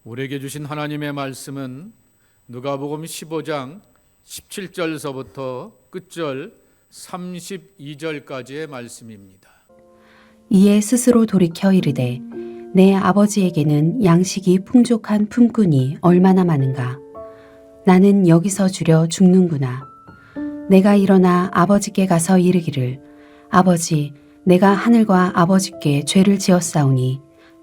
우리에게 주신 하나님의 말씀은 누가복음 15장 17절서부터 끝절 32절까지의 말씀입니다. 이에 스스로 돌이켜 이르되 내 아버지에게는 양식이 풍족한 품꾼이 얼마나 많은가. 나는 여기서 주려 죽는구나. 내가 일어나 아버지께 가서 이르기를 아버지, 내가 하늘과 아버지께 죄를 지었사오니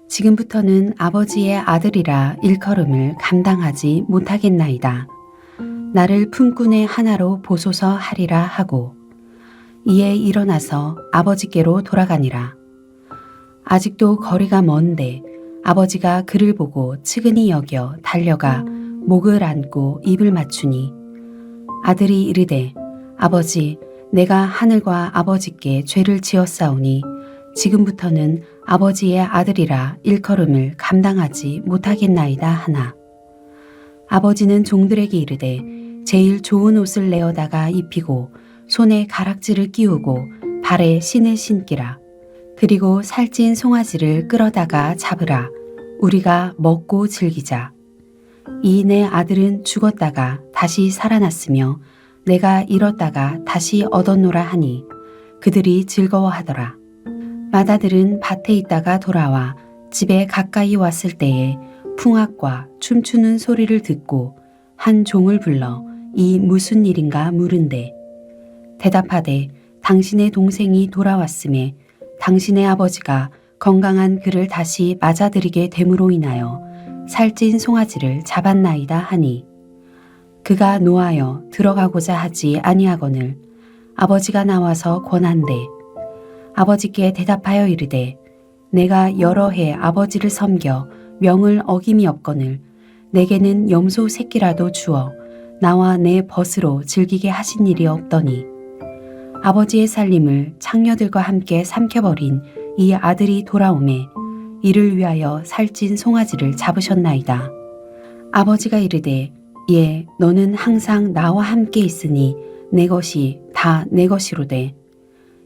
지금부터는 아버지의 아들이라 일컬음을 감당하지 못하겠나이다. 나를 품꾼의 하나로 보소서 하리라 하고 이에 일어나서 아버지께로 돌아가니라. 아직도 거리가 먼데 아버지가 그를 보고 측은히 여겨 달려가 목을 안고 입을 맞추니 아들이 이르되 아버지, 내가 하늘과 아버지께 죄를 지었사오니 지금부터는 아버지의 아들이라 일컬음을 감당하지 못하겠나이다 하나. 아버지는 종들에게 이르되 제일 좋은 옷을 내어다가 입히고 손에 가락지를 끼우고 발에 신을 신기라. 그리고 살찐 송아지를 끌어다가 잡으라. 우리가 먹고 즐기자. 이 내 아들은 죽었다가 다시 살아났으며 내가 잃었다가 다시 얻었노라 하니 그들이 즐거워하더라. 맏아들은 밭에 있다가 돌아와 집에 가까이 왔을 때에 풍악과 춤추는 소리를 듣고 한 종을 불러 이 무슨 일인가 물은데 대답하되 당신의 동생이 돌아왔음에 당신의 아버지가 건강한 그를 다시 맞아들이게 됨으로 인하여 살찐 송아지를 잡았나이다 하니 그가 노하여 들어가고자 하지 아니하거늘 아버지가 나와서 권한대 아버지께 대답하여 이르되 내가 여러 해 아버지를 섬겨 명을 어김이 없거늘 내게는 염소 새끼라도 주어 나와 내 벗으로 즐기게 하신 일이 없더니 아버지의 살림을 창녀들과 함께 삼켜버린 이 아들이 돌아오매 이를 위하여 살찐 송아지를 잡으셨나이다. 아버지가 이르되 예, 너는 항상 나와 함께 있으니 내 것이 다 내 것이로되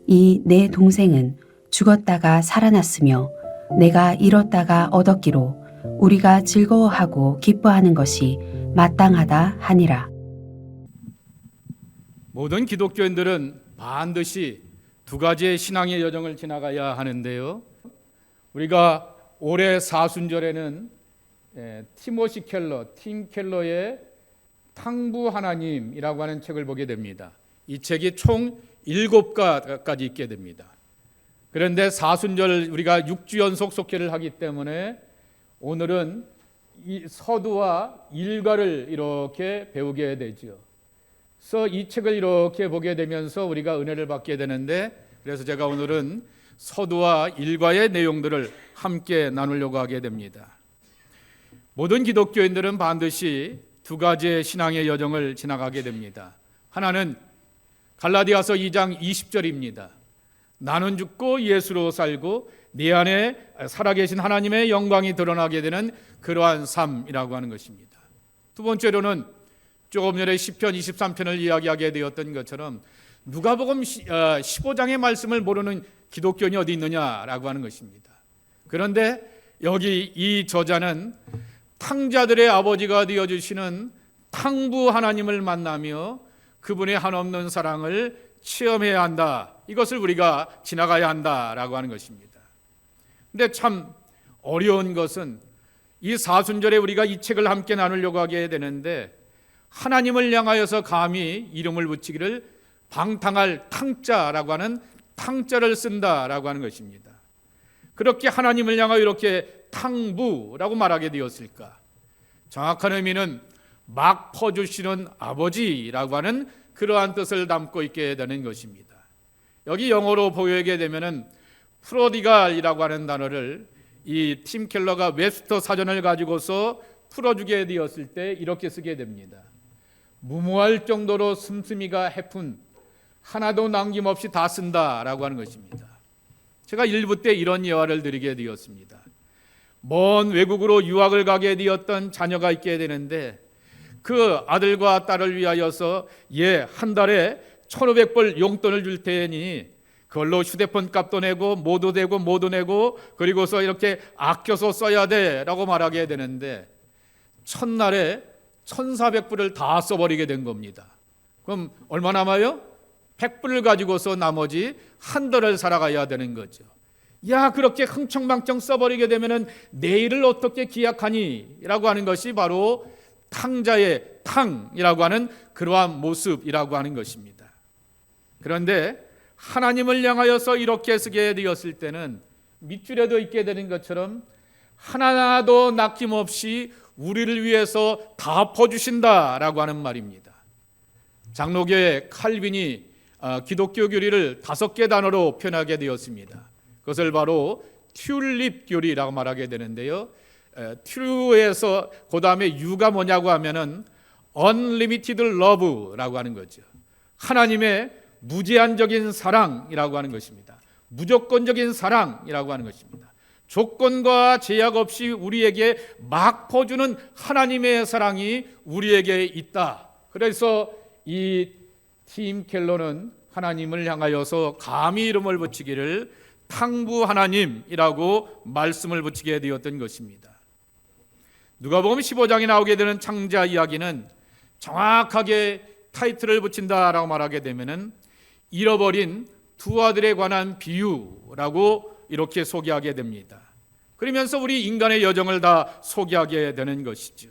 이 내 동생은 죽었다가 살아났으며 내가 잃었다가 얻었기로 우리가 즐거워하고 기뻐하는 것이 마땅하다 하니라. 모든 기독교인들은 반드시 두 가지의 신앙의 여정을 지나가야 하는데요. 우리가 올해 사순절에는 티모시 켈러, 팀 켈러의 탕부 하나님이라고 하는 책을 보게 됩니다. 이 책이 총 7가지 있게 됩니다. 그런데 사순절 우리가 6주 연속 속회를 하기 때문에 오늘은 이 서두와 일과를 이렇게 배우게 되죠. 그래서 이 책을 이렇게 보게 되면서 우리가 은혜를 받게 되는데 그래서 제가 오늘은 서두와 일과의 내용들을 함께 나누려고 하게 됩니다. 모든 기독교인들은 반드시 두 가지의 신앙의 여정을 지나가게 됩니다. 하나는 갈라디아서 2장 20절입니다. 나는 죽고 예수로 살고 내 안에 살아계신 하나님의 영광이 드러나게 되는 그러한 삶이라고 하는 것입니다. 두 번째로는 조금 전에 시편 23편을 이야기하게 되었던 것처럼 누가복음 15장의 말씀을 모르는 기독교인이 어디 있느냐라고 하는 것입니다. 그런데 여기 이 저자는 탕자들의 아버지가 되어주시는 탕부 하나님을 만나며 그분의 한없는 사랑을 체험해야 한다. 이것을 우리가 지나가야 한다라고 하는 것입니다. 근데 참 어려운 것은 이 사순절에 우리가 이 책을 함께 나누려고 하게 되는데 하나님을 향하여서 감히 이름을 붙이기를 방탕할 탕자라고 하는 탕자를 쓴다라고 하는 것입니다. 그렇게 하나님을 향하여 이렇게 탕부라고 말하게 되었을까? 정확한 의미는 막 퍼주시는 아버지라고 하는 그러한 뜻을 담고 있게 되는 것입니다. 여기 영어로 보여게 되면은 프로디갈이라고 하는 단어를 이 팀 켈러가 웹스터 사전을 가지고서 풀어주게 되었을 때 이렇게 쓰게 됩니다. 무모할 정도로 씀씀이가 해픈 하나도 남김없이 다 쓴다라고 하는 것입니다. 제가 1부 때 이런 예화를 드리게 되었습니다. 먼 외국으로 유학을 가게 되었던 자녀가 있게 되는데 그 아들과 딸을 위하여서 한 달에 1,500불 용돈을 줄 테니 그걸로 휴대폰 값도 내고 뭐도 내고 그리고서 이렇게 아껴서 써야 돼라고 말하게 되는데 첫날에 1,400불을 다 써버리게 된 겁니다. 그럼 얼마 남아요? 100불을 가지고서 나머지 한 달을 살아가야 되는 거죠. 야, 그렇게 흥청망청 써버리게 되면은 내일을 어떻게 기약하니? 라고 하는 것이 바로 탕자의 탕이라고 하는 그러한 모습이라고 하는 것입니다. 그런데 하나님을 향하여서 이렇게 쓰게 되었을 때는 밑줄에도 있게 되는 것처럼 하나도 남김없이 우리를 위해서 다 퍼주신다라고 하는 말입니다. 장로교의 칼빈이 기독교 교리를 5개 단어로 표현하게 되었습니다. 그것을 바로 튤립 교리라고 말하게 되는데요. 튜에서 그 다음에 유가 뭐냐고 하면은 unlimited love라고 하는 거죠. 하나님의 무제한적인 사랑이라고 하는 것입니다. 무조건적인 사랑이라고 하는 것입니다. 조건과 제약 없이 우리에게 막 퍼주는 하나님의 사랑이 우리에게 있다. 그래서 이 팀 켈러는 하나님을 향하여서 감히 이름을 붙이기를 탕부 하나님이라고 말씀을 붙이게 되었던 것입니다. 누가복음 15장에 나오게 되는 창자 이야기는 정확하게 타이틀을 붙인다라고 말하게 되면은 잃어버린 두 아들에 관한 비유라고 이렇게 소개하게 됩니다. 그러면서 우리 인간의 여정을 다 소개하게 되는 것이죠.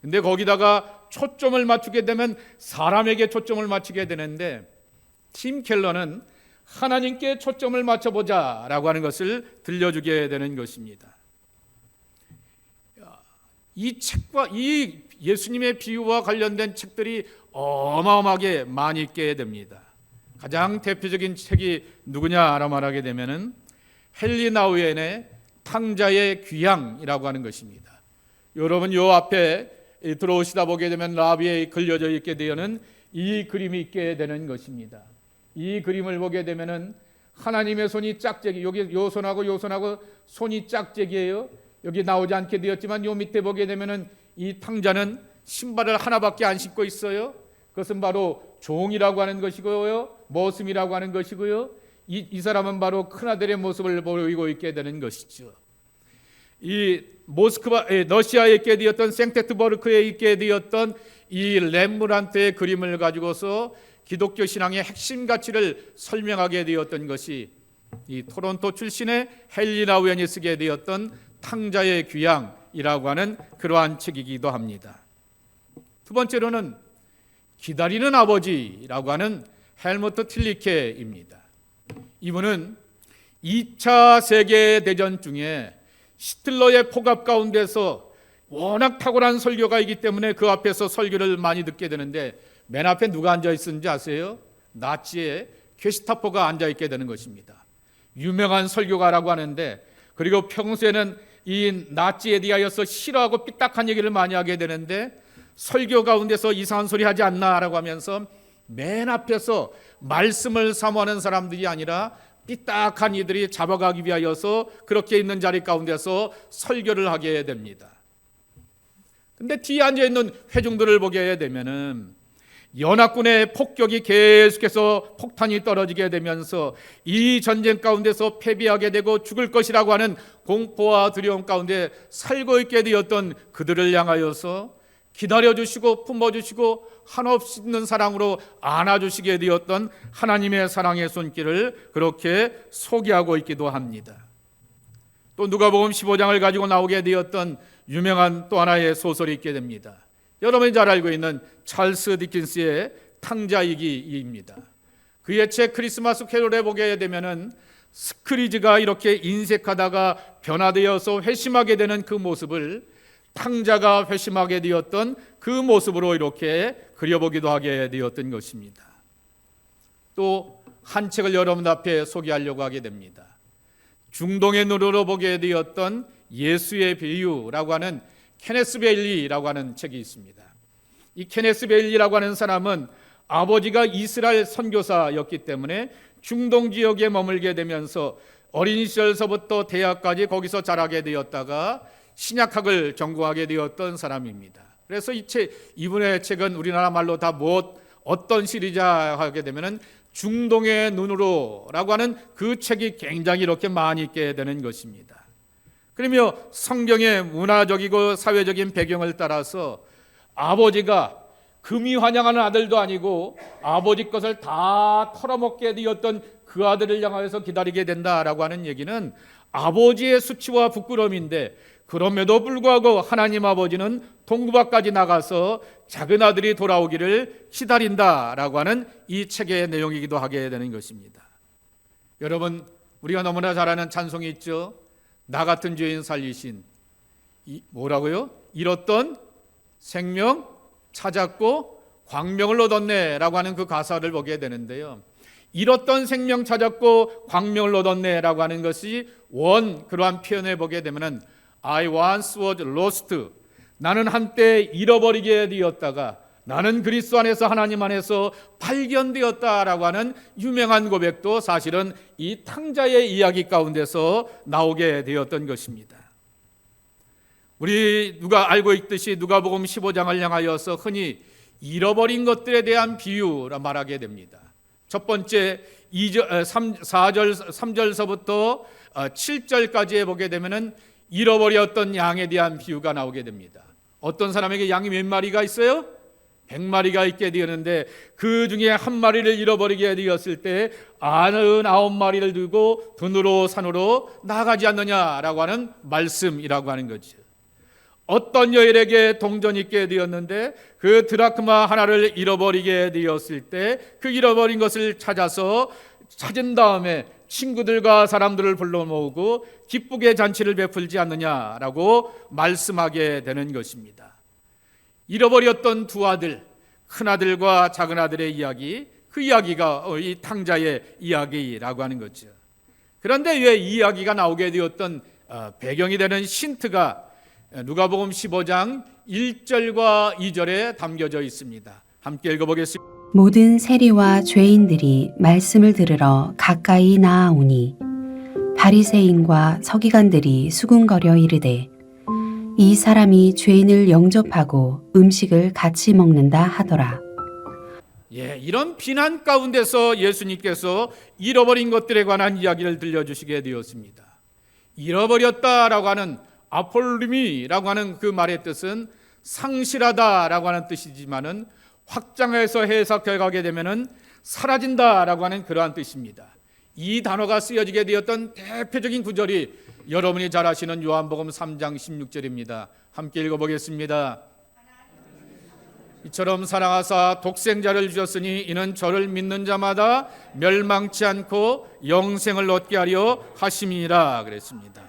근데 거기다가 초점을 맞추게 되면 사람에게 초점을 맞추게 되는데 팀 켈러는 하나님께 초점을 맞춰보자라고 하는 것을 들려주게 되는 것입니다. 이 책과 이 예수님의 비유와 관련된 책들이 어마어마하게 많이 있게 됩니다. 가장 대표적인 책이 누구냐라고 말하게 되면은 헨리 나우엔의 탕자의 귀향이라고 하는 것입니다. 여러분 요 앞에 들어오시다 보게 되면 라비에 그려져 있게 되는 이 그림이 있게 되는 것입니다. 이 그림을 보게 되면은 하나님의 손이 짝짝이, 여기 요 손하고 손이 짝짝이에요. 여기 나오지 않게 되었지만 요 밑에 보게 되면은 이 탕자는 신발을 하나밖에 안 신고 있어요. 그것은 바로 종이라고 하는 것이고요, 모습이라고 하는 것이고요. 이 사람은 바로 큰아들의 모습을 보이고 있게 되는 것이죠. 이 모스크바, 러시아에 있게 되었던 생테트버르크에 있게 되었던 이 렘브란트의 그림을 가지고서 기독교 신앙의 핵심 가치를 설명하게 되었던 것이 이 토론토 출신의 헨리 나우엔이 쓰게 되었던 탕자의 귀향이라고 하는 그러한 책이기도 합니다. 두 번째로는 기다리는 아버지라고 하는 헬무트 틸리케입니다. 이분은 2차 세계대전 중에 히틀러의 포갑 가운데서 워낙 탁월한 설교가 있기 때문에 그 앞에서 설교를 많이 듣게 되는데 맨 앞에 누가 앉아 있었는지 아세요? 나치의 게스타포가 앉아 있게 되는 것입니다. 유명한 설교가라고 하는데, 그리고 평소에는 이 나치에 대하여서 싫어하고 삐딱한 얘기를 많이 하게 되는데 설교 가운데서 이상한 소리 하지 않나라고 하면서 맨 앞에서 말씀을 사모하는 사람들이 아니라 삐딱한 이들이 잡아가기 위하여서 그렇게 있는 자리 가운데서 설교를 하게 됩니다. 근데 뒤에 앉아있는 회중들을 보게 되면은 연합군의 폭격이 계속해서 폭탄이 떨어지게 되면서 이 전쟁 가운데서 패배하게 되고 죽을 것이라고 하는 공포와 두려움 가운데 살고 있게 되었던 그들을 향하여서 기다려주시고 품어주시고 한없이 있는 사랑으로 안아주시게 되었던 하나님의 사랑의 손길을 그렇게 소개하고 있기도 합니다. 또 누가복음 15장을 가지고 나오게 되었던 유명한 또 하나의 소설이 있게 됩니다. 여러분이 잘 알고 있는 찰스 디킨스의 탕자이기입니다. 그의 책 크리스마스 캐롤에 보게 되면은 스크리지가 이렇게 인색하다가 변화되어서 회심하게 되는 그 모습을 탕자가 회심하게 되었던 그 모습으로 이렇게 그려보기도 하게 되었던 것입니다. 또 한 책을 여러분 앞에 소개하려고 하게 됩니다. 중동의 눈으로 보게 되었던 예수의 비유라고 하는 케네스 베일리라고 하는 책이 있습니다. 이 케네스 베일리라고 하는 사람은 아버지가 이스라엘 선교사였기 때문에 중동 지역에 머물게 되면서 어린 시절서부터 대학까지 거기서 자라게 되었다가 신약학을 전공하게 되었던 사람입니다. 그래서 이분의 책은 우리나라 말로 다 어떤 시리즈 하게 되면은 중동의 눈으로라고 하는 그 책이 굉장히 이렇게 많이 있게 되는 것입니다. 그러며 성경의 문화적이고 사회적인 배경을 따라서 아버지가 금이 환영하는 아들도 아니고 아버지 것을 다 털어먹게 되었던 그 아들을 향하여서 기다리게 된다라고 하는 얘기는 아버지의 수치와 부끄러움인데, 그럼에도 불구하고 하나님 아버지는 동부밖까지 나가서 작은 아들이 돌아오기를 기다린다라고 하는 이 책의 내용이기도 하게 되는 것입니다. 여러분, 우리가 너무나 잘 아는 찬송이 있죠. 나 같은 죄인 살리신, 뭐라고요? 잃었던 생명 찾았고 광명을 얻었네 라고 하는 그 가사를 보게 되는데요, 잃었던 생명 찾았고 광명을 얻었네 라고 하는 것이 그러한 표현을 보게 되면은 I once was lost, 나는 한때 잃어버리게 되었다가 나는 그리스도 안에서 하나님 안에서 발견되었다라고 하는 유명한 고백도 사실은 이 탕자의 이야기 가운데서 나오게 되었던 것입니다. 우리 누가 알고 있듯이 누가복음 15장을 향하여서 흔히 잃어버린 것들에 대한 비유라 말하게 됩니다. 첫 번째 3절서부터 7절까지에 보게 되면은 잃어버렸던 양에 대한 비유가 나오게 됩니다. 어떤 사람에게 양이 몇 마리가 있어요? 100마리가 있게 되었는데 그 중에 한 마리를 잃어버리게 되었을 때 99마리를 들고 돈으로 산으로 나가지 않느냐라고 하는 말씀이라고 하는 거죠. 어떤 여인에게 동전이 있게 되었는데 그 드라크마 하나를 잃어버리게 되었을 때 그 잃어버린 것을 찾은 다음에 친구들과 사람들을 불러 모으고 기쁘게 잔치를 베풀지 않느냐라고 말씀하게 되는 것입니다. 잃어버렸던 두 아들, 큰 아들과 작은 아들의 이야기, 그 이야기가 이 탕자의 이야기라고 하는 거죠. 그런데 왜 이 이야기가 나오게 되었던 배경이 되는 힌트가 누가복음 15장 1절과 2절에 담겨져 있습니다. 함께 읽어보겠습니다. 모든 세리와 죄인들이 말씀을 들으러 가까이 나아오니 바리새인과 서기관들이 수군거려 이르되 이 사람이 죄인을 영접하고 음식을 같이 먹는다 하더라. 이런 비난 가운데서 예수님께서 잃어버린 것들에 관한 이야기를 들려주시게 되었습니다. 잃어버렸다라고 하는 아폴리미라고 하는 그 말의 뜻은 상실하다라고 하는 뜻이지만은 확장해서 해석해 가게 되면은 사라진다라고 하는 그러한 뜻입니다. 이 단어가 쓰여지게 되었던 대표적인 구절이 여러분이 잘 아시는 요한복음 3장 16절입니다. 함께 읽어보겠습니다. 이처럼 사랑하사 독생자를 주셨으니 이는 저를 믿는 자마다 멸망치 않고 영생을 얻게 하려 하심이라 그랬습니다.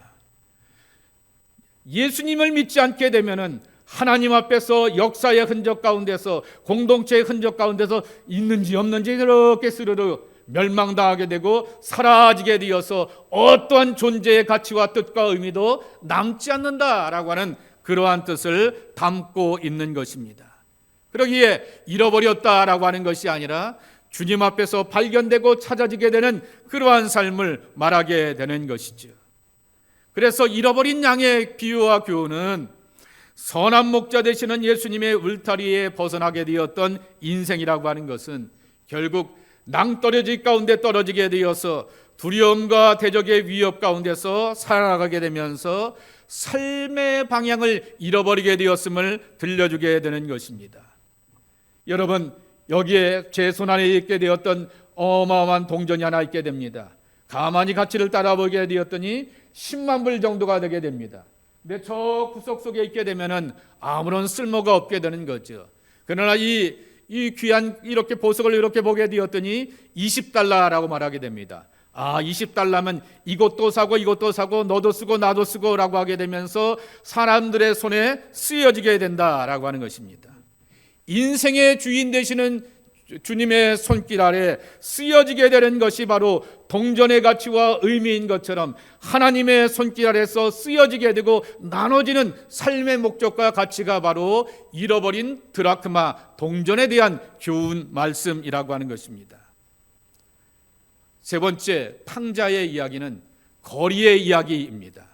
예수님을 믿지 않게 되면은 하나님 앞에서 역사의 흔적 가운데서 공동체의 흔적 가운데서 있는지 없는지 이렇게 스르르 멸망당하게 되고 사라지게 되어서 어떠한 존재의 가치와 뜻과 의미도 남지 않는다라고 하는 그러한 뜻을 담고 있는 것입니다. 그러기에 잃어버렸다라고 하는 것이 아니라 주님 앞에서 발견되고 찾아지게 되는 그러한 삶을 말하게 되는 것이죠. 그래서 잃어버린 양의 비유와 교훈은 선한 목자 되시는 예수님의 울타리에 벗어나게 되었던 인생이라고 하는 것은 결국 낭떠러지 가운데 떨어지게 되어서 두려움과 대적의 위협 가운데서 살아가게 되면서 삶의 방향을 잃어버리게 되었음을 들려주게 되는 것입니다. 여러분, 여기에 제 손안에 있게 되었던 어마어마한 동전이 하나 있게 됩니다. 가만히 가치를 따라보게 되었더니 10만 불 정도가 되게 됩니다. 근데 저 구석 속에 있게 되면은 아무런 쓸모가 없게 되는 거죠. 그러나 이 귀한 이렇게 보석을 이렇게 보게 되었더니 20달러라고 말하게 됩니다. 20달러면 이것도 사고 이것도 사고 너도 쓰고 나도 쓰고 라고 하게 되면서 사람들의 손에 쓰여지게 된다라고 하는 것입니다. 인생의 주인 되시는 주님의 손길 아래 쓰여지게 되는 것이 바로 동전의 가치와 의미인 것처럼 하나님의 손길 아래서 쓰여지게 되고 나눠지는 삶의 목적과 가치가 바로 잃어버린 드라크마 동전에 대한 교훈 말씀이라고 하는 것입니다. 세 번째, 탕자의 이야기는 거리의 이야기입니다.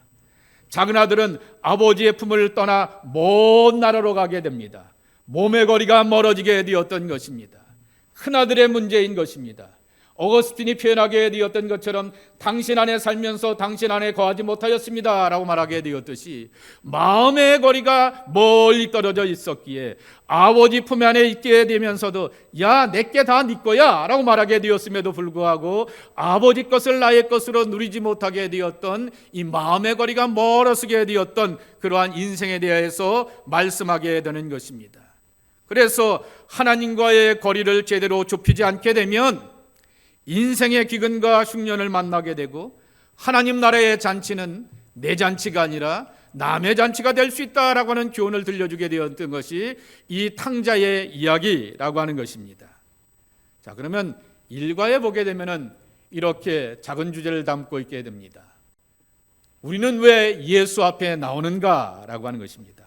작은 아들은 아버지의 품을 떠나 먼 나라로 가게 됩니다. 몸의 거리가 멀어지게 되었던 것입니다. 큰아들의 문제인 것입니다. 어거스틴이 표현하게 되었던 것처럼 당신 안에 살면서 당신 안에 거하지 못하였습니다 라고 말하게 되었듯이 마음의 거리가 멀리 떨어져 있었기에 아버지 품 안에 있게 되면서도 야 내게 다 네 거야 라고 말하게 되었음에도 불구하고 아버지 것을 나의 것으로 누리지 못하게 되었던 이 마음의 거리가 멀어지게 되었던 그러한 인생에 대해서 말씀하게 되는 것입니다. 그래서 하나님과의 거리를 제대로 좁히지 않게 되면 인생의 기근과 흉년을 만나게 되고 하나님 나라의 잔치는 내 잔치가 아니라 남의 잔치가 될 수 있다라고 하는 교훈을 들려주게 되었던 것이 이 탕자의 이야기라고 하는 것입니다. 자, 그러면 일과에 보게 되면은 이렇게 작은 주제를 담고 있게 됩니다. 우리는 왜 예수 앞에 나오는가라고 하는 것입니다.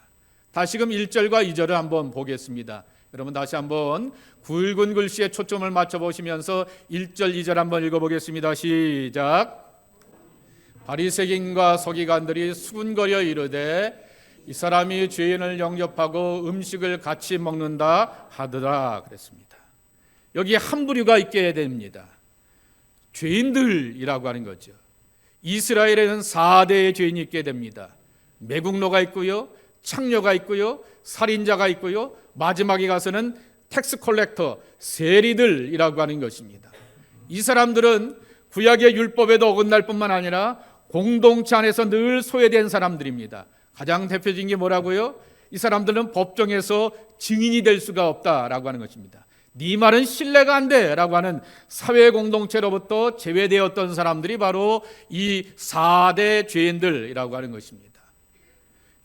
다시금 1절과 2절을 한번 보겠습니다. 여러분 다시 한번 굵은 글씨에 초점을 맞춰 보시면서 1절 2절 한번 읽어보겠습니다. 시작. 바리새인과 서기관들이 수군거려 이르되 이 사람이 죄인을 영접하고 음식을 같이 먹는다 하더라 그랬습니다. 여기 한 부류가 있게 됩니다. 죄인들이라고 하는 거죠. 이스라엘에는 4대의 죄인이 있게 됩니다. 매국노가 있고요, 창녀가 있고요, 살인자가 있고요, 마지막에 가서는 텍스 컬렉터, 세리들이라고 하는 것입니다. 이 사람들은 구약의 율법에도 어긋날 뿐만 아니라 공동체 안에서 늘 소외된 사람들입니다. 가장 대표적인 게 뭐라고요? 이 사람들은 법정에서 증인이 될 수가 없다라고 하는 것입니다. 네 말은 신뢰가 안 돼라고 하는 사회 공동체로부터 제외되었던 사람들이 바로 이 4대 죄인들이라고 하는 것입니다.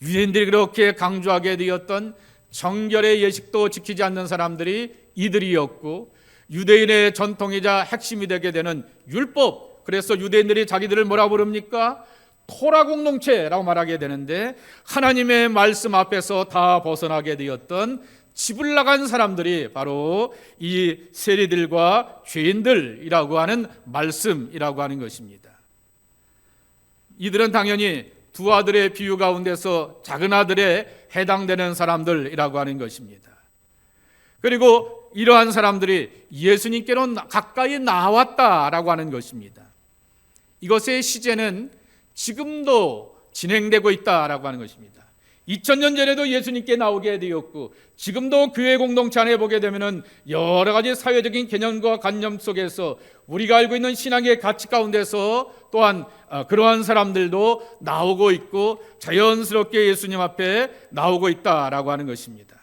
유대인들이 그렇게 강조하게 되었던 정결의 예식도 지키지 않는 사람들이 이들이었고, 유대인의 전통이자 핵심이 되게 되는 율법, 그래서 유대인들이 자기들을 뭐라고 부릅니까? 토라 공동체라고 말하게 되는데, 하나님의 말씀 앞에서 다 벗어나게 되었던 집을 나간 사람들이 바로 이 세리들과 죄인들이라고 하는 말씀이라고 하는 것입니다. 이들은 당연히 두 아들의 비유 가운데서 작은 아들에 해당되는 사람들이라고 하는 것입니다. 그리고 이러한 사람들이 예수님께로 가까이 나왔다라고 하는 것입니다. 이것의 시제는 지금도 진행되고 있다라고 하는 것입니다. 2000년 전에도 예수님께 나오게 되었고, 지금도 교회 공동체 안에 보게 되면은 여러 가지 사회적인 개념과 관념 속에서 우리가 알고 있는 신앙의 가치 가운데서 또한 그러한 사람들도 나오고 있고 자연스럽게 예수님 앞에 나오고 있다라고 하는 것입니다.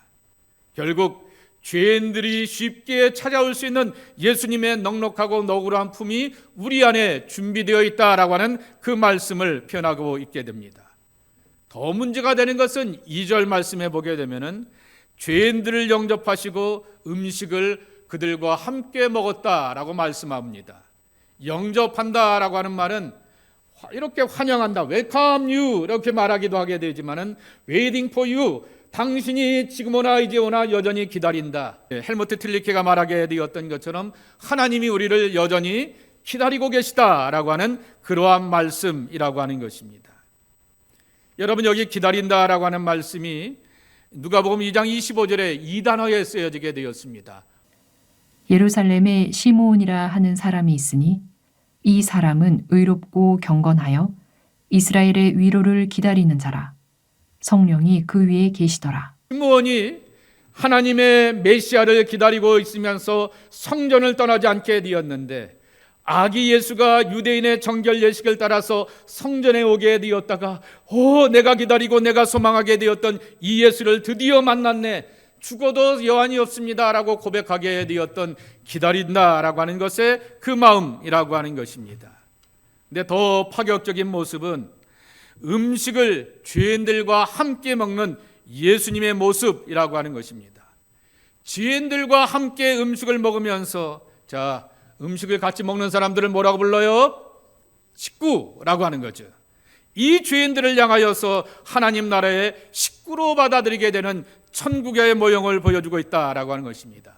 결국 죄인들이 쉽게 찾아올 수 있는 예수님의 넉넉하고 너그러운 품이 우리 안에 준비되어 있다라고 하는 그 말씀을 표현하고 있게 됩니다. 더 문제가 되는 것은 2절 말씀에 보게 되면은 죄인들을 영접하시고 음식을 그들과 함께 먹었다라고 말씀합니다. 영접한다라고 하는 말은 이렇게 환영한다, welcome you 이렇게 말하기도 하게 되지만은 waiting for you, 당신이 지금 오나 이제 오나 여전히 기다린다. 헬무트 틸리케가 말하게 되었던 것처럼 하나님이 우리를 여전히 기다리고 계시다라고 하는 그러한 말씀이라고 하는 것입니다. 여러분, 여기 기다린다라고 하는 말씀이 누가복음 2장 25절에 이 단어에 쓰여지게 되었습니다. 예루살렘에 시므온이라 하는 사람이 있으니 이 사람은 의롭고 경건하여 이스라엘의 위로를 기다리는 자라. 성령이 그 위에 계시더라. 시므온이 하나님의 메시아를 기다리고 있으면서 성전을 떠나지 않게 되었는데, 아기 예수가 유대인의 정결 예식을 따라서 성전에 오게 되었다가 내가 기다리고 내가 소망하게 되었던 이 예수를 드디어 만났네, 죽어도 여한이 없습니다 라고 고백하게 되었던 기다린다라고 하는 것의 그 마음이라고 하는 것입니다. 근데 더 파격적인 모습은 음식을 죄인들과 함께 먹는 예수님의 모습이라고 하는 것입니다. 죄인들과 함께 음식을 먹으면서, 자, 음식을 같이 먹는 사람들을 뭐라고 불러요? 식구라고 하는 거죠. 이 죄인들을 향하여서 하나님 나라의 식구로 받아들이게 되는 천국의 모형을 보여주고 있다라고 하는 것입니다.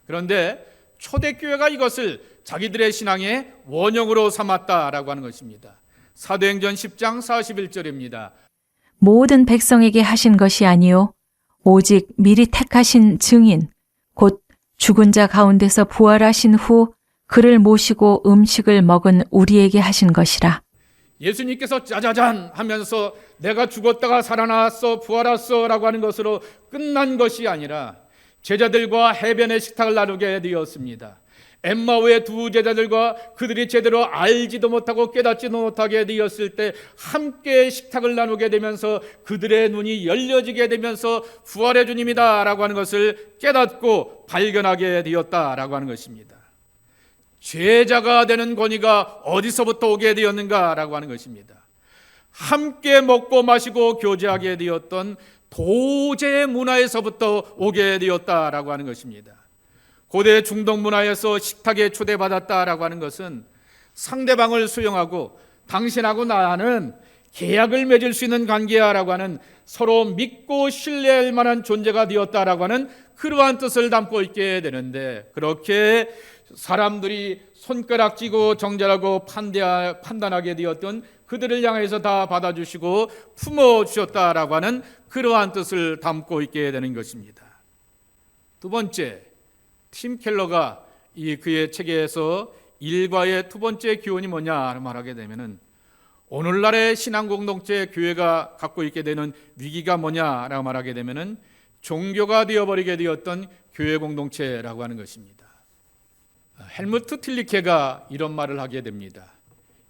그런데 초대교회가 이것을 자기들의 신앙의 원형으로 삼았다라고 하는 것입니다. 사도행전 10장 41절입니다. 모든 백성에게 하신 것이 아니요 오직 미리 택하신 증인 곧 죽은 자 가운데서 부활하신 후 그를 모시고 음식을 먹은 우리에게 하신 것이라. 예수님께서 짜자잔 하면서 내가 죽었다가 살아났어, 부활했어 라고 하는 것으로 끝난 것이 아니라 제자들과 해변의 식탁을 나누게 되었습니다. 엠마오의 두 제자들과 그들이 제대로 알지도 못하고 깨닫지도 못하게 되었을 때 함께 식탁을 나누게 되면서 그들의 눈이 열려지게 되면서 부활의 주님이다 라고 하는 것을 깨닫고 발견하게 되었다라고 하는 것입니다. 제자가 되는 권위가 어디서부터 오게 되었는가 라고 하는 것입니다. 함께 먹고 마시고 교제하게 되었던 도제 문화에서부터 오게 되었다라고 하는 것입니다. 고대 중동 문화에서 식탁에 초대받았다라고 하는 것은 상대방을 수용하고 당신하고 나는 계약을 맺을 수 있는 관계야라고 하는 서로 믿고 신뢰할 만한 존재가 되었다라고 하는 그러한 뜻을 담고 있게 되는데, 그렇게 사람들이 손가락쥐고 정죄하고 판단하게 되었던 그들을 향해서 다 받아주시고 품어주셨다라고 하는 그러한 뜻을 담고 있게 되는 것입니다. 두 번째, 팀 켈러가 그의 책에서 일과의 두 번째 교훈이 뭐냐 말하게 되면은, 오늘날의 신앙 공동체 교회가 갖고 있게 되는 위기가 뭐냐라고 말하게 되면은 종교가 되어버리게 되었던 교회 공동체라고 하는 것입니다. 헬무트 틸리케가 이런 말을 하게 됩니다.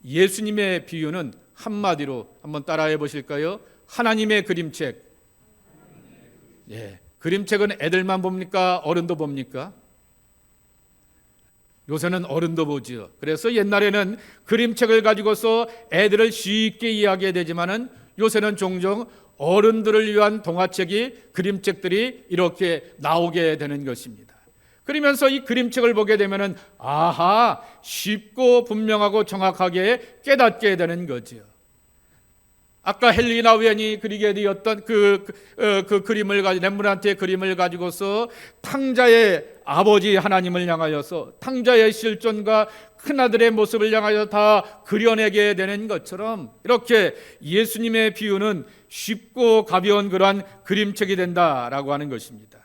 예수님의 비유는 한마디로 한번 따라해 보실까요? 하나님의 그림책. 그림책은 애들만 봅니까? 어른도 봅니까? 요새는 어른도 보지요. 그래서 옛날에는 그림책을 가지고서 애들을 쉽게 이해하게 되지만은 요새는 종종 어른들을 위한 동화책이, 그림책들이 이렇게 나오게 되는 것입니다. 그러면서 이 그림책을 보게 되면은 아하, 쉽고 분명하고 정확하게 깨닫게 되는 거지요. 아까 헬리나 웬이 그리게 되었던 그 그림을 가지고, 렘브란트의 그림을 가지고서 탕자의 아버지 하나님을 향하여서 탕자의 실존과 큰아들의 모습을 향하여 다 그려내게 되는 것처럼, 이렇게 예수님의 비유는 쉽고 가벼운 그러한 그림책이 된다라고 하는 것입니다.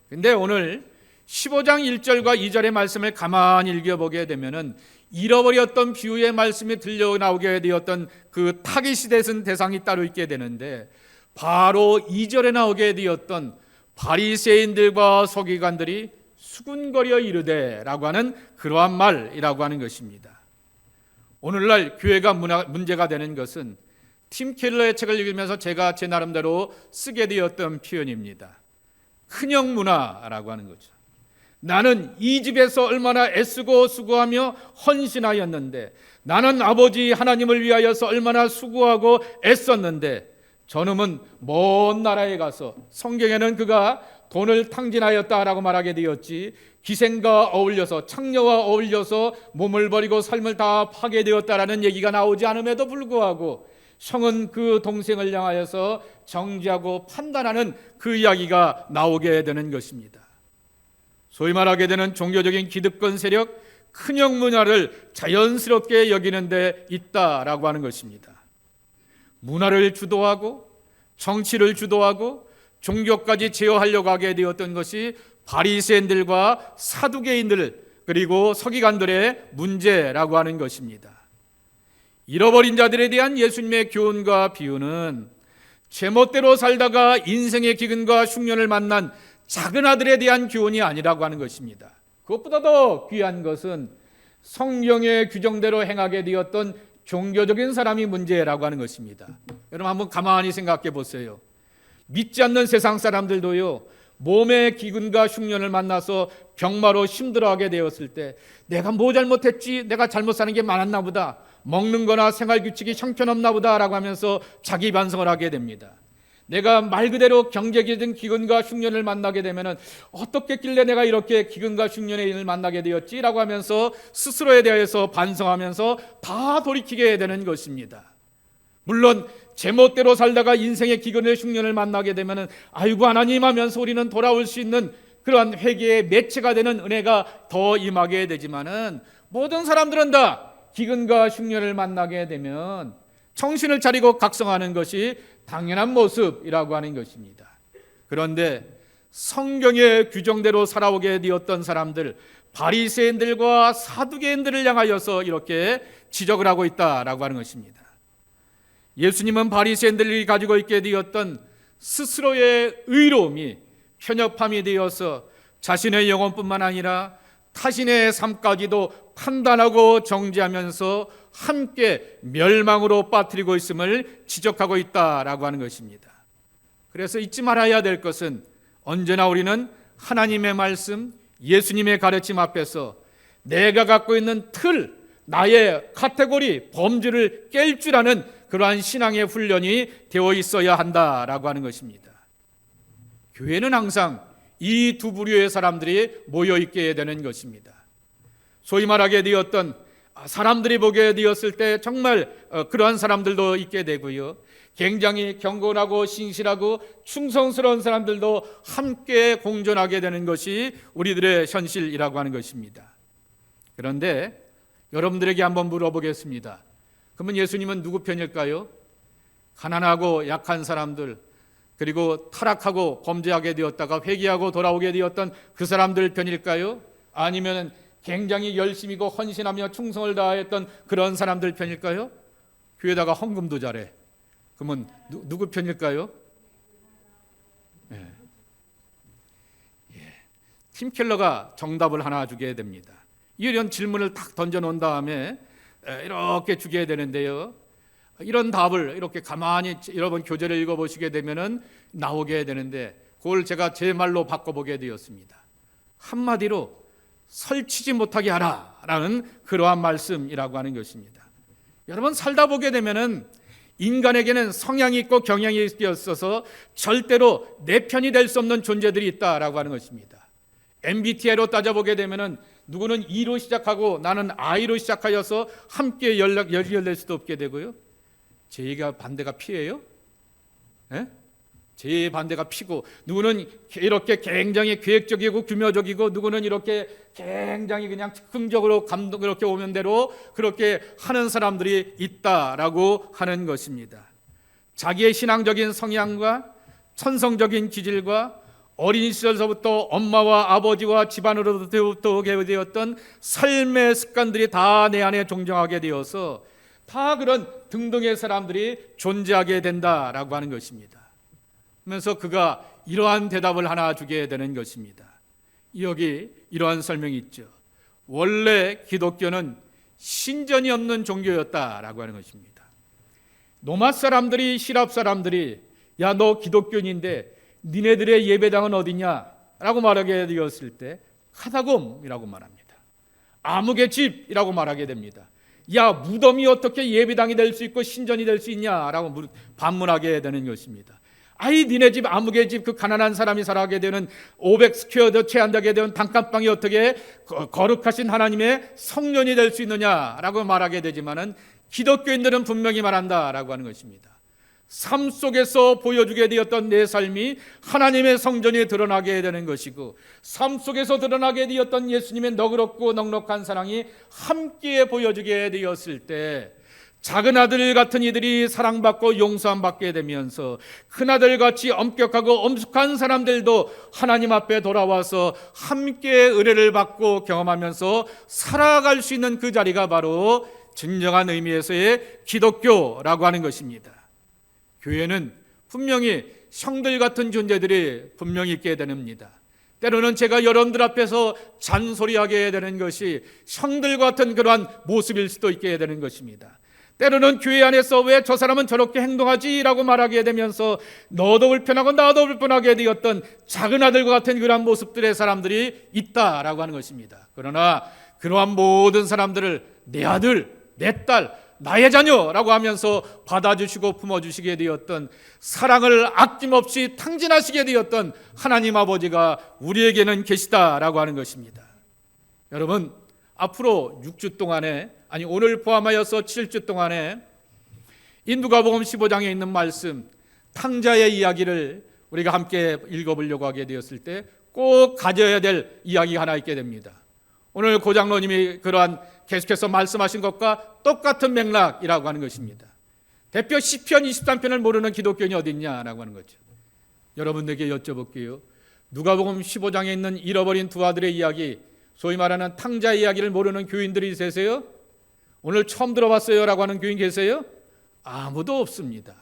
근데 오늘 15장 1절과 2절의 말씀을 가만히 읽어보게 되면은 잃어버렸던 비유의 말씀이 들려 나오게 되었던 그 타깃이 되는 대상이 따로 있게 되는데, 바로 2절에 나오게 되었던 바리새인들과 서기관들이 수군거려 이르되 라고 하는 그러한 말이라고 하는 것입니다. 오늘날 교회가 문제가 되는 것은 팀 켈러의 책을 읽으면서 제가 제 나름대로 쓰게 되었던 표현입니다. 큰형 문화라고 하는 거죠. 나는 이 집에서 얼마나 애쓰고 수고하며 헌신하였는데, 나는 아버지 하나님을 위하여서 얼마나 수고하고 애썼는데, 저놈은 먼 나라에 가서, 성경에는 그가 돈을 탕진하였다라고 말하게 되었지, 기생과 어울려서, 창녀와 어울려서 몸을 버리고 삶을 다 파게 되었다라는 얘기가 나오지 않음에도 불구하고 형은 그 동생을 향하여서 정죄하고 판단하는 그 이야기가 나오게 되는 것입니다. 소위 말하게 되는 종교적인 기득권 세력, 큰형 문화를 자연스럽게 여기는 데 있다라고 하는 것입니다. 문화를 주도하고 정치를 주도하고 종교까지 제어하려고 하게 되었던 것이 바리새인들과 사두개인들, 그리고 서기관들의 문제라고 하는 것입니다. 잃어버린 자들에 대한 예수님의 교훈과 비유는 제멋대로 살다가 인생의 기근과 흉년을 만난 작은 아들에 대한 교훈이 아니라고 하는 것입니다. 그것보다 더 귀한 것은 성경의 규정대로 행하게 되었던 종교적인 사람이 문제라고 하는 것입니다. 여러분 한번 가만히 생각해 보세요. 믿지 않는 세상 사람들도요, 몸의 기근과 흉년을 만나서 병마로 힘들어하게 되었을 때 내가 뭐 잘못했지, 내가 잘못 사는 게 많았나 보다, 먹는 거나 생활 규칙이 형편없나 보다 라고 하면서 자기 반성을 하게 됩니다. 내가 말 그대로 경제적인 기근과 흉년을 만나게 되면 어떻게 했길래 내가 이렇게 기근과 흉년의 일을 만나게 되었지 라고 하면서 스스로에 대해서 반성하면서 다 돌이키게 되는 것입니다. 물론 제멋대로 살다가 인생의 기근의 흉년을 만나게 되면 아이고 하나님 하면서 우리는 돌아올 수 있는 그러한 회개의 매체가 되는 은혜가 더 임하게 되지만은, 모든 사람들은 다 기근과 흉년을 만나게 되면 정신을 차리고 각성하는 것이 당연한 모습이라고 하는 것입니다. 그런데 성경의 규정대로 살아오게 되었던 사람들, 바리새인들과 사두개인들을 향하여서 이렇게 지적을 하고 있다라고 하는 것입니다. 예수님은 바리새인들이 가지고 있게 되었던 스스로의 의로움이 편협함이 되어서 자신의 영혼뿐만 아니라 타신의 삶까지도 판단하고 정죄하면서 함께 멸망으로 빠뜨리고 있음을 지적하고 있다라고 하는 것입니다. 그래서 잊지 말아야 될 것은 언제나 우리는 하나님의 말씀, 예수님의 가르침 앞에서 내가 갖고 있는 틀, 나의 카테고리, 범주를 깰 줄 아는 그러한 신앙의 훈련이 되어 있어야 한다라고 하는 것입니다. 교회는 항상 이 두 부류의 사람들이 모여 있게 되는 것입니다. 소위 말하게 되었던 사람들이 보게 되었을 때 정말 그러한 사람들도 있게 되고요. 굉장히 경건하고 신실하고 충성스러운 사람들도 함께 공존하게 되는 것이 우리들의 현실이라고 하는 것입니다. 그런데 여러분들에게 한번 물어보겠습니다. 그러면 예수님은 누구 편일까요? 가난하고 약한 사람들, 그리고 타락하고 범죄하게 되었다가 회개하고 돌아오게 되었던 그 사람들 편일까요? 아니면 굉장히 열심히고 헌신하며 충성을 다했던 그런 사람들 편일까요? 교회다가 헌금도 잘해. 그러면 누구 편일까요? 예. 팀 켈러가 정답을 하나 주게 됩니다. 이런 질문을 딱 던져놓은 다음에 이렇게 주게 되는데요. 이런 답을 이렇게 가만히 여러분 교재를 읽어보시게 되면은 나오게 되는데 그걸 제가 제 말로 바꿔보게 되었습니다. 한마디로 설치지 못하게 하라라는 그러한 말씀이라고 하는 것입니다. 여러분 살다 보게 되면은 인간에게는 성향이 있고 경향이 있어서 절대로 내 편이 될 수 없는 존재들이 있다라고 하는 것입니다. MBTI로 따져보게 되면은 누구는 E로 시작하고 나는 I로 시작하여서 함께 연결될 수도 없게 되고요. 제가 반대가 P예요? 예? 제 반대가 P고, 누구는 이렇게 굉장히 계획적이고 규모적이고, 누구는 이렇게 굉장히 그냥 즉흥적으로 감동 그렇게 오면 대로 그렇게 하는 사람들이 있다라고 하는 것입니다. 자기의 신앙적인 성향과 천성적인 기질과 어린 시절서부터 엄마와 아버지와 집안으로부터 오게 되었던 삶의 습관들이 다 내 안에 종정하게 되어서 다 그런 등등의 사람들이 존재하게 된다라고 하는 것입니다. 그러면서 그가 이러한 대답을 하나 주게 되는 것입니다. 여기 이러한 설명이 있죠. 원래 기독교는 신전이 없는 종교였다라고 하는 것입니다. 로마 사람들이, 시랍 사람들이 야, 너 기독교인인데 니네들의 예배당은 어디냐? 라고 말하게 되었을 때 카타콤이라고 말합니다. 암흑의 집이라고 말하게 됩니다. 야, 무덤이 어떻게 예배당이 될 수 있고 신전이 될 수 있냐라고 반문하게 되는 것입니다. 아이, 니네 집 암흑의 집, 그 가난한 사람이 살아가게 되는 500스퀘어도 채 안 되게 되는 단칸방이 어떻게 거룩하신 하나님의 성전이 될 수 있느냐라고 말하게 되지만은 기독교인들은 분명히 말한다라고 하는 것입니다. 삶 속에서 보여주게 되었던 내 삶이 하나님의 성전이 드러나게 되는 것이고, 삶 속에서 드러나게 되었던 예수님의 너그럽고 넉넉한 사랑이 함께 보여주게 되었을 때 작은 아들 같은 이들이 사랑받고 용서함 받게 되면서 큰아들같이 엄격하고 엄숙한 사람들도 하나님 앞에 돌아와서 함께 은혜를 받고 경험하면서 살아갈 수 있는 그 자리가 바로 진정한 의미에서의 기독교라고 하는 것입니다. 교회는 분명히 형들 같은 존재들이 분명히 있게 됩니다. 때로는 제가 여러분들 앞에서 잔소리하게 되는 것이 형들 같은 그러한 모습일 수도 있게 되는 것입니다. 때로는 교회 안에서 왜 저 사람은 저렇게 행동하지라고 말하게 되면서 너도 불편하고 나도 불편하게 되었던 작은 아들과 같은 그러한 모습들의 사람들이 있다라고 하는 것입니다. 그러나 그러한 모든 사람들을 내 아들, 내 딸, 나의 자녀라고 하면서 받아주시고 품어주시게 되었던, 사랑을 아낌없이 탕진하시게 되었던 하나님 아버지가 우리에게는 계시다라고 하는 것입니다. 여러분, 앞으로 6주 동안에, 아니 오늘 포함하여서 7주 동안에 이 누가복음 15장에 있는 말씀, 탕자의 이야기를 우리가 함께 읽어보려고 하게 되었을 때 꼭 가져야 될 이야기가 하나 있게 됩니다. 오늘 고장로님이 그러한 계속해서 말씀하신 것과 똑같은 맥락이라고 하는 것입니다. 대표 시편 23편을 모르는 기독교인이 어디 있냐라고 하는 거죠. 여러분에게 여쭤볼게요. 누가복음 15장에 있는 잃어버린 두 아들의 이야기 소위 말하는 탕자 이야기를 모르는 교인들이 계세요? 오늘 처음 들어봤어요 라고 하는 교인 계세요? 아무도 없습니다.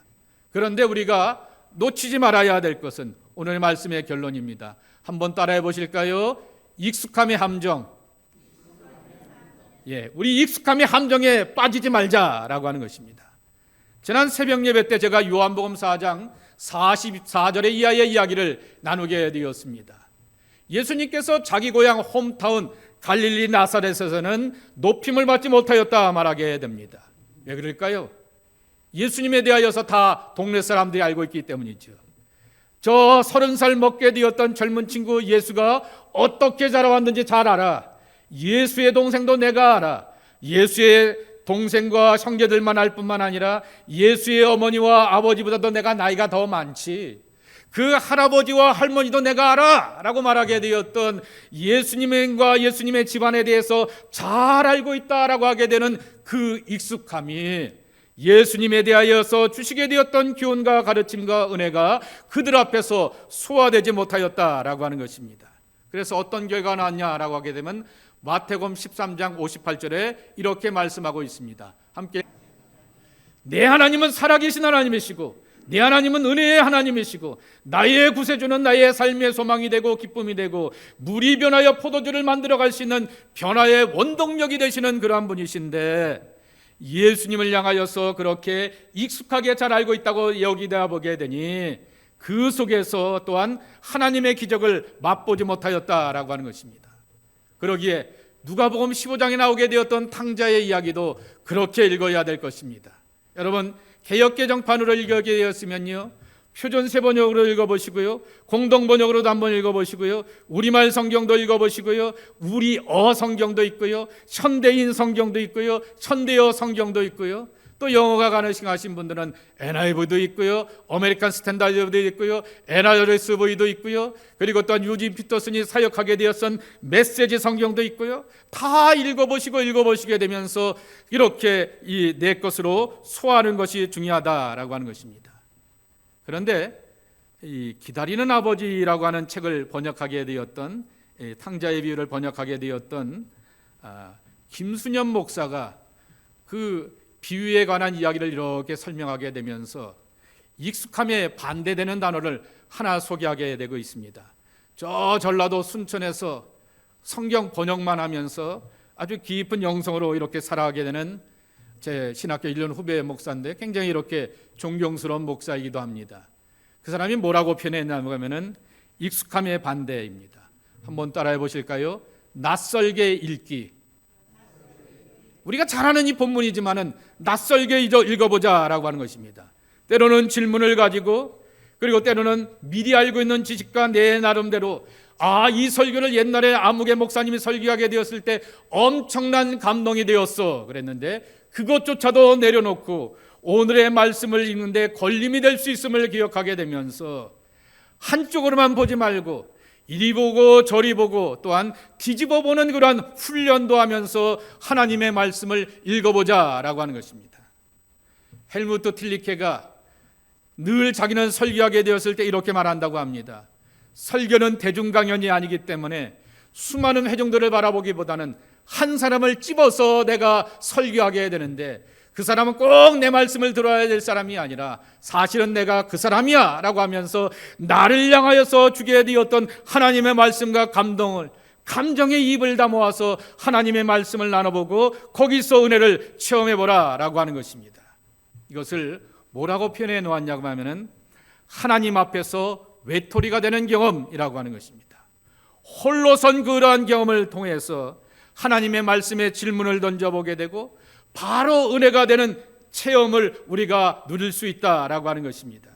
그런데 우리가 놓치지 말아야 될 것은 오늘 말씀의 결론입니다. 한번 따라해 보실까요? 익숙함의 함정. 우리 익숙함의 함정에 빠지지 말자라고 하는 것입니다. 지난 새벽 예배 때 제가 요한복음 4장 44절의 이하의 이야기를 나누게 되었습니다. 예수님께서 자기 고향 홈타운 갈릴리 나사렛에서는 높임을 받지 못하였다 말하게 됩니다. 왜 그럴까요? 예수님에 대하여서 다 동네 사람들이 알고 있기 때문이죠. 저 30살 먹게 되었던 젊은 친구 예수가 어떻게 자라왔는지 잘 알아. 예수의 동생도 내가 알아. 예수의 동생과 형제들만 알 뿐만 아니라 예수의 어머니와 아버지보다도 내가 나이가 더 많지. 그 할아버지와 할머니도 내가 알아 라고 말하게 되었던 예수님과 예수님의 집안에 대해서 잘 알고 있다라고 하게 되는 그 익숙함이 예수님에 대하여서 주시게 되었던 교훈과 가르침과 은혜가 그들 앞에서 소화되지 못하였다라고 하는 것입니다. 그래서 어떤 결과가 나왔냐라고 하게 되면 마태복음 13장 58절에 이렇게 말씀하고 있습니다. 함께 내 하나님은 살아계신 하나님이시고 내 하나님은 은혜의 하나님이시고 나의 구세주는 나의 삶의 소망이 되고 기쁨이 되고 물이 변하여 포도주를 만들어갈 수 있는 변화의 원동력이 되시는 그러한 분이신데 예수님을 향하여서 그렇게 익숙하게 잘 알고 있다고 여기다 보게 되니 그 속에서 또한 하나님의 기적을 맛보지 못하였다라고 하는 것입니다. 그러기에 누가복음 15장에 나오게 되었던 탕자의 이야기도 그렇게 읽어야 될 것입니다. 여러분 개역개정판으로 읽게 되었으면요 표준 세번역으로 읽어보시고요 공동번역으로도 한번 읽어보시고요 우리말 성경도 읽어보시고요 우리어 성경도 있고요 현대인 성경도 있고요 현대어 성경도 있고요 또 영어가 가능하신 분들은 NIV도 있고요 아메리칸 스탠다드도 있고요 NRSV도 있고요 그리고 또한 유진 피터슨이 사역하게 되었던 메시지 성경도 있고요 다 읽어보시게 되면서 이렇게 이 내 것으로 소화하는 것이 중요하다라고 하는 것입니다. 그런데 이 기다리는 아버지라고 하는 책을 번역하게 되었던 탕자의 비유를 번역하게 되었던 김수년 목사가 그 비유에 관한 이야기를 이렇게 설명하게 되면서 익숙함에 반대되는 단어를 하나 소개하게 되고 있습니다. 저 전라도 순천에서 성경 번역만 하면서 아주 깊은 영성으로 이렇게 살아가게 되는 제 신학교 1년 후배 목사인데 굉장히 이렇게 존경스러운 목사이기도 합니다. 그 사람이 뭐라고 표현했냐고 하면은 익숙함의 반대입니다. 한번 따라해 보실까요? 낯설게 읽기. 우리가 잘 아는 이 본문이지만은 낯설게 읽어보자라고 하는 것입니다. 때로는 질문을 가지고 그리고 때로는 미리 알고 있는 지식과 내 나름대로 이 설교를 옛날에 아무개 목사님이 설교하게 되었을 때 엄청난 감동이 되었어 그랬는데 그것조차도 내려놓고 오늘의 말씀을 읽는데 걸림이 될 수 있음을 기억하게 되면서 한쪽으로만 보지 말고 이리 보고 저리 보고 또한 뒤집어 보는 그러한 훈련도 하면서 하나님의 말씀을 읽어보자라고 하는 것입니다. 헬무트 틸리케가 늘 자기는 설교하게 되었을 때 이렇게 말한다고 합니다. 설교는 대중 강연이 아니기 때문에 수많은 회중들을 바라보기보다는 한 사람을 집어서 내가 설교하게 되는데 그 사람은 꼭 내 말씀을 들어야 될 사람이 아니라 사실은 내가 그 사람이야 라고 하면서 나를 향하여서 주게 되었던 하나님의 말씀과 감정의 입을 다모아서 하나님의 말씀을 나눠보고 거기서 은혜를 체험해보라 라고 하는 것입니다. 이것을 뭐라고 표현해 놓았냐고 하면은 하나님 앞에서 외톨이가 되는 경험이라고 하는 것입니다. 홀로선 그러한 경험을 통해서 하나님의 말씀에 질문을 던져보게 되고 바로 은혜가 되는 체험을 우리가 누릴 수 있다라고 하는 것입니다.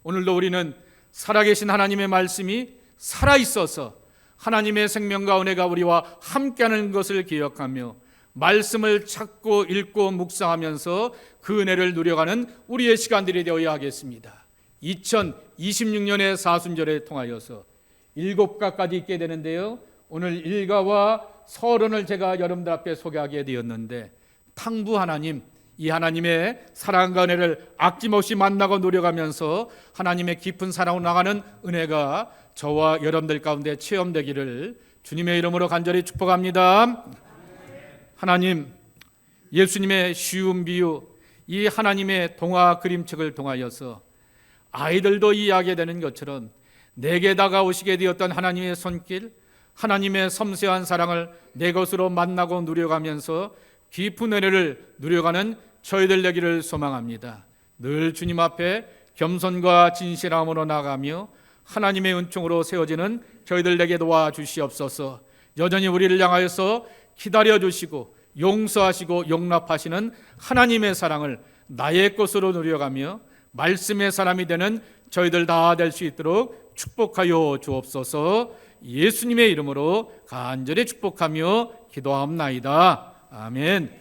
오늘도 우리는 살아계신 하나님의 말씀이 살아있어서 하나님의 생명과 은혜가 우리와 함께하는 것을 기억하며 말씀을 찾고 읽고 묵상하면서 그 은혜를 누려가는 우리의 시간들이 되어야 하겠습니다. 2026년의 사순절에 통하여서 7가까지 있게 되는데요. 오늘 1가와 서론을 제가 여러분들 앞에 소개하게 되었는데 탕부 하나님, 이 하나님의 사랑과 은혜를 아낌없이 만나고 누려가면서 하나님의 깊은 사랑으로 나가는 은혜가 저와 여러분들 가운데 체험되기를 주님의 이름으로 간절히 축복합니다. 하나님, 예수님의 쉬운 비유, 이 하나님의 동화 그림책을 통하여서 아이들도 이해하게 되는 것처럼 내게 다가오시게 되었던 하나님의 손길, 하나님의 섬세한 사랑을 내 것으로 만나고 누려가면서 깊은 은혜를 누려가는 저희들 되기를 소망합니다. 늘 주님 앞에 겸손과 진실함으로 나가며 하나님의 은총으로 세워지는 저희들 되게 도와주시옵소서. 여전히 우리를 향하여서 기다려주시고 용서하시고 용납하시는 하나님의 사랑을 나의 것으로 누려가며 말씀의 사람이 되는 저희들 다 될 수 있도록 축복하여 주옵소서. 예수님의 이름으로 간절히 축복하며 기도하옵나이다. 아멘.